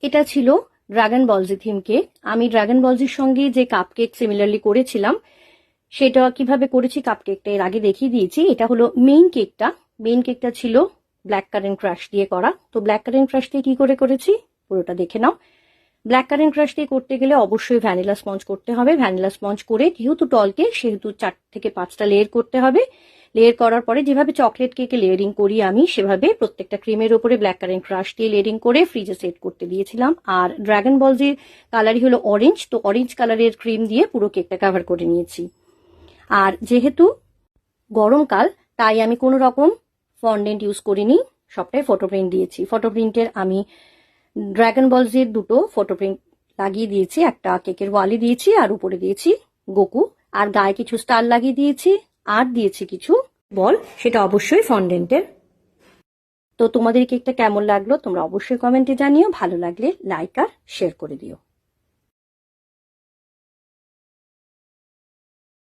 এটা ছিল dragon বলজি theme cake. আমি ড্রাগন বলজির সঙ্গে যে কাপ কেক সিমিলারলি করেছিলাম সেটা কিভাবে করেছি কাপকেকটা এর আগে দেখিয়ে দিয়েছি। এটা হলো মেইন কেকটা ছিল ব্ল্যাক কারেন্ট ক্রাশ দিয়ে করা। তো ব্ল্যাক কারেন্ট ক্রাশ দিয়ে কি করে করেছি পুরোটা দেখে নাও। ব্ল্যাক কারেন্ট ক্রাশ দিয়ে করতে গেলে অবশ্যই ভ্যানিলা স্পঞ্জ করতে হবে। ভ্যানিলা স্পঞ্জ করে যেহেতু টল কেক সেহেতু 4 থেকে 5টা লেয়ার করতে হবে। লেয়ার করার পরে যেভাবে চকলেট কেকে লেয়ারিং করি আমি সেভাবে প্রত্যেকটা ক্রিমের উপরে ব্ল্যাক কারেন্ট ক্রাশ দিয়ে লেয়ারিং করে ফ্রিজে সেট করতে দিয়েছিলাম। আর ড্রাগন বলজির কালারই হলো অরেঞ্জ, তো অরেঞ্জ কালারের ক্রিম দিয়ে পুরো কেকটা কভার করে নিয়েছি। আর যেহেতু গরমকাল তাই আমি কোনো রকম ফন্ডেন্ট ইউজ করিনি, সবটাই ফটো প্রিন্ট দিয়েছি। ফটো প্রিন্টের আমি ড্রাগন বলজির দুটো ফটো প্রিন্ট লাগিয়ে দিয়েছি, একটা কেকের ওয়ালে দিয়েছি আর উপরে দিয়েছি গোকু, আর গায়ে কিছু স্টার লাগিয়ে দিয়েছি আর দিয়েছি কিছু বল, সেটা অবশ্যই ফন্ডেন্টের। তো তোমাদের কেকটা কেমন লাগলো তোমরা অবশ্যই কমেন্টে জানিও, ভালো লাগলে লাইক আর শেয়ার করে দিও।